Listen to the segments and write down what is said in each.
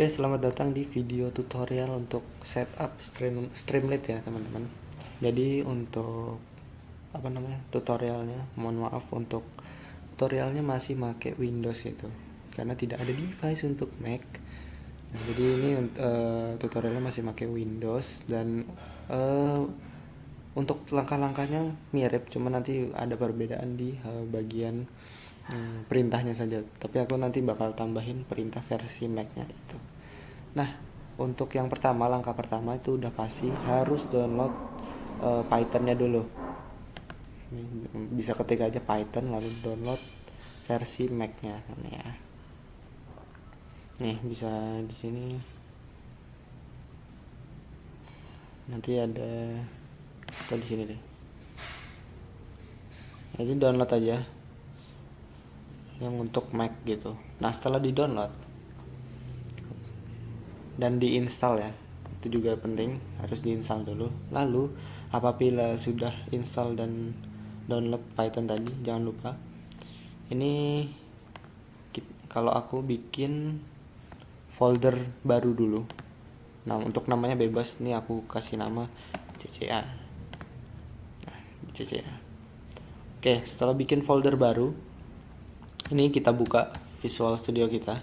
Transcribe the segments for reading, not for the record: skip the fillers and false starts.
Selamat datang di video tutorial untuk setup Streamlit ya teman-teman. Jadi untuk tutorialnya, mohon maaf untuk tutorialnya masih pakai Windows itu karena tidak ada device untuk Mac. Nah, jadi ini tutorialnya masih pakai Windows dan untuk langkah-langkahnya mirip, cuma nanti ada perbedaan di bagian perintahnya saja. Tapi aku nanti bakal tambahin perintah versi Mac-nya itu. Nah, untuk yang pertama, langkah pertama itu udah pasti harus download Python-nya dulu. Bisa ketik aja Python lalu download versi Mac-nya ya. Nih, bisa di sini. Nanti ada atau di sini deh. Jadi download aja yang untuk Mac gitu. Nah, setelah di-download dan diinstal ya, itu juga penting, harus diinstal dulu. Lalu apabila sudah install dan download Python tadi, jangan lupa ini kalau aku bikin folder baru dulu. Nah, untuk namanya bebas, nih aku kasih nama CCA. CCA. Oke, setelah bikin folder baru, ini kita buka Visual Studio kita,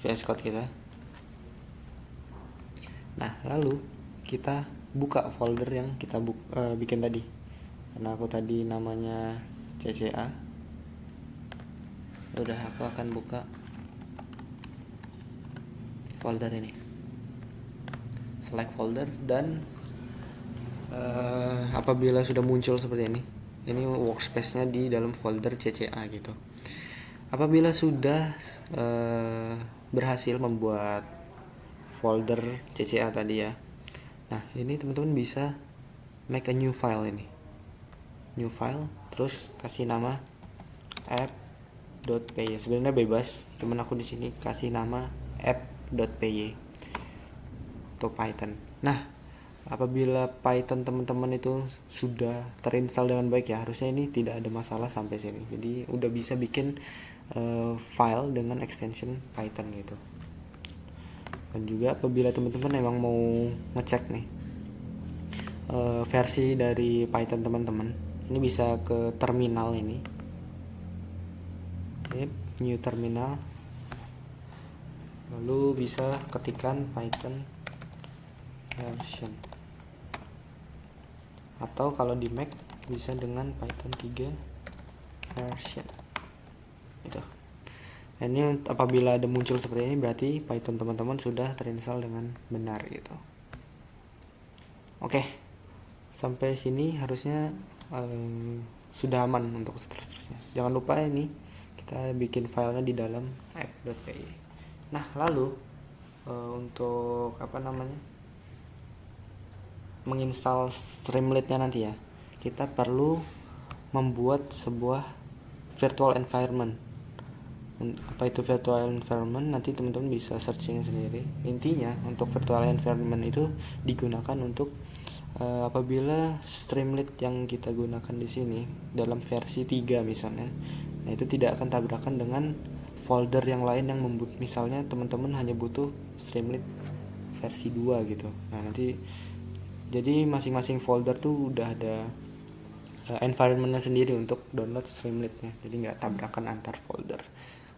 VS Code kita. Nah, lalu kita buka folder yang kita bikin tadi. Karena aku tadi namanya CCA. Udah, aku akan buka folder ini. Select folder dan apabila sudah muncul seperti ini workspace-nya di dalam folder CCA gitu. Apabila sudah berhasil membuat folder CCA tadi ya, nah ini teman-teman bisa make a new file ini, new file, terus kasih nama app.py. Sebenarnya bebas, cuman aku di sini kasih nama app.py atau Python. Nah, apabila Python teman-teman itu sudah terinstall dengan baik ya, harusnya ini tidak ada masalah sampai sini. Jadi udah bisa bikin file dengan extension Python gitu. Dan juga apabila teman-teman emang mau ngecek nih versi dari Python teman-teman, ini bisa ke terminal ini. New terminal. Lalu bisa ketikkan Python version. Atau kalau di Mac bisa dengan Python 3 version. Itu. Dan ini apabila ada muncul seperti ini berarti Python teman-teman sudah terinstall dengan benar gitu. Oke, sampai sini harusnya sudah aman untuk seterusnya. Jangan lupa ini kita bikin filenya di dalam app.py. Nah, lalu untuk menginstal Streamlit-nya nanti ya, kita perlu membuat sebuah virtual environment. Apa itu virtual environment? Nanti teman-teman bisa searching sendiri. Intinya untuk virtual environment itu digunakan untuk apabila Streamlit yang kita gunakan di sini dalam versi 3 misalnya, nah itu tidak akan tabrakan dengan folder yang lain yang misalnya teman-teman hanya butuh Streamlit versi 2 gitu. Nah, nanti jadi masing-masing folder tuh udah ada environmentnya sendiri untuk download Streamlit-nya, jadi nggak tabrakan antar folder.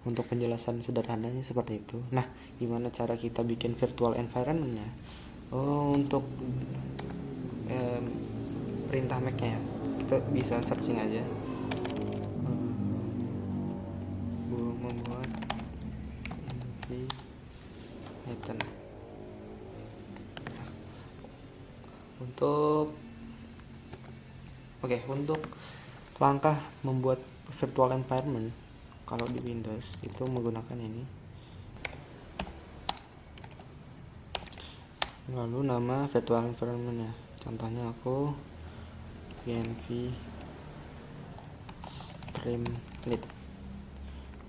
Untuk penjelasan sederhananya seperti itu. Nah, gimana cara kita bikin virtual environment-nya? Untuk perintah Mac-nya ya, kita bisa searching aja membuat Python. Untuk langkah membuat virtual environment kalau di Windows itu menggunakan ini. Lalu nama virtual environment ya. Contohnya aku VNV Streamlit.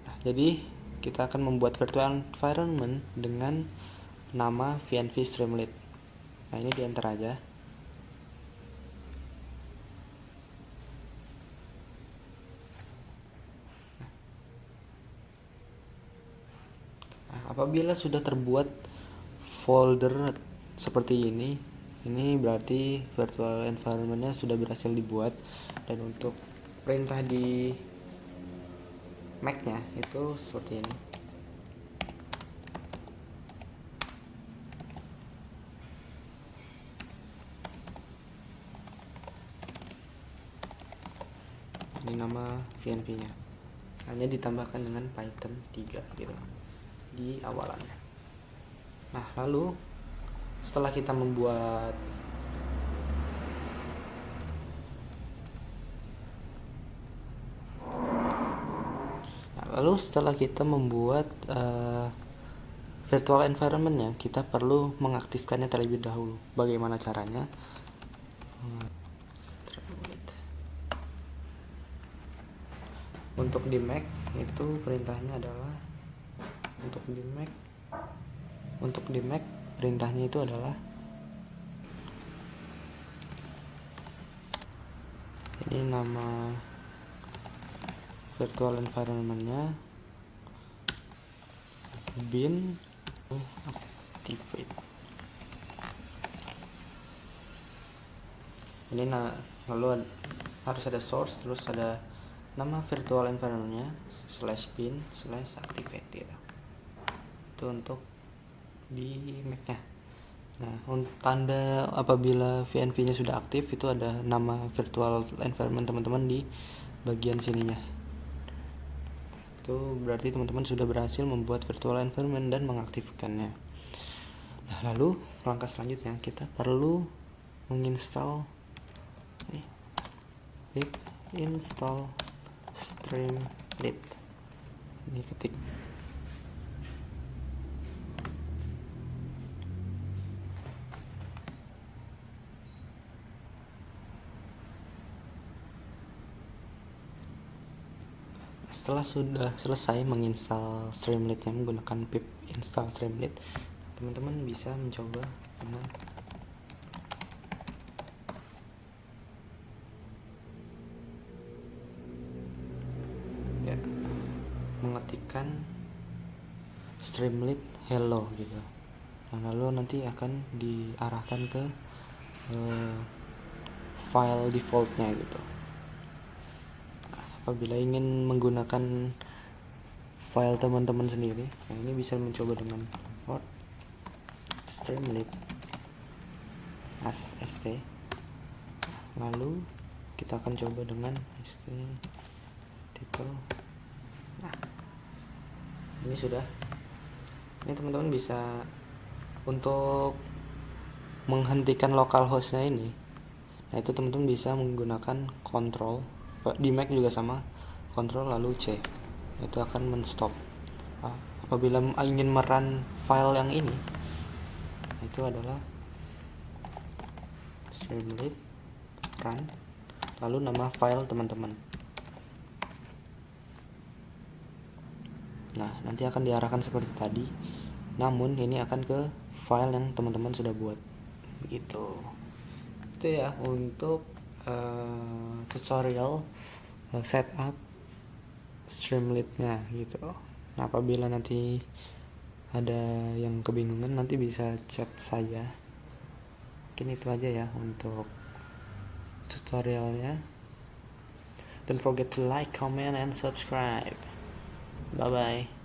Nah, jadi kita akan membuat virtual environment dengan nama VNV Streamlit. Nah, ini di enter aja. apabila sudah terbuat folder seperti ini berarti virtual environment-nya sudah berhasil dibuat. Dan untuk perintah di Mac-nya itu seperti ini. Ini nama VNV-nya. Hanya ditambahkan dengan Python 3 gitu di awalannya. Nah, lalu setelah kita membuat virtual environment-nya, kita perlu mengaktifkannya terlebih dahulu. Bagaimana caranya? Untuk di Mac itu perintahnya adalah perintahnya itu adalah ini nama virtual environment-nya bin activate. Ini lalu harus ada source, terus ada nama virtual environment-nya /bin/activate gitu. Itu untuk di Mac-nya. Nah, tanda apabila VNV-nya sudah aktif itu ada nama virtual environment teman-teman di bagian sininya. Itu berarti teman-teman sudah berhasil membuat virtual environment dan mengaktifkannya. Nah, lalu langkah selanjutnya kita perlu menginstal pip install Streamlit. Ini ketik setelah sudah selesai menginstal Streamlit yang menggunakan pip install Streamlit, teman-teman bisa mencoba dengan mengetikkan Streamlit hello gitu. Nah, lalu nanti akan diarahkan ke file defaultnya gitu. Apabila ingin menggunakan file teman-teman sendiri, nah ini bisa mencoba dengan import Streamlit as st. Lalu kita akan coba dengan st title. Nah, ini sudah. Ini teman-teman bisa untuk menghentikan localhost-nya ini. Nah, itu teman-teman bisa menggunakan control. Di Mac juga sama, control lalu C. Itu akan men-stop. Apabila ingin merun file yang ini, itu adalah Streamlit run lalu nama file teman-teman. Nah, nanti akan diarahkan seperti tadi, namun ini akan ke file yang teman-teman sudah buat begitu. Itu ya untuk tutorial setup Streamlit-nya gitu. Nah, apabila nanti ada yang kebingungan nanti bisa chat saya. Mungkin itu aja ya untuk tutorialnya. Don't forget to like, comment, and subscribe. Bye bye.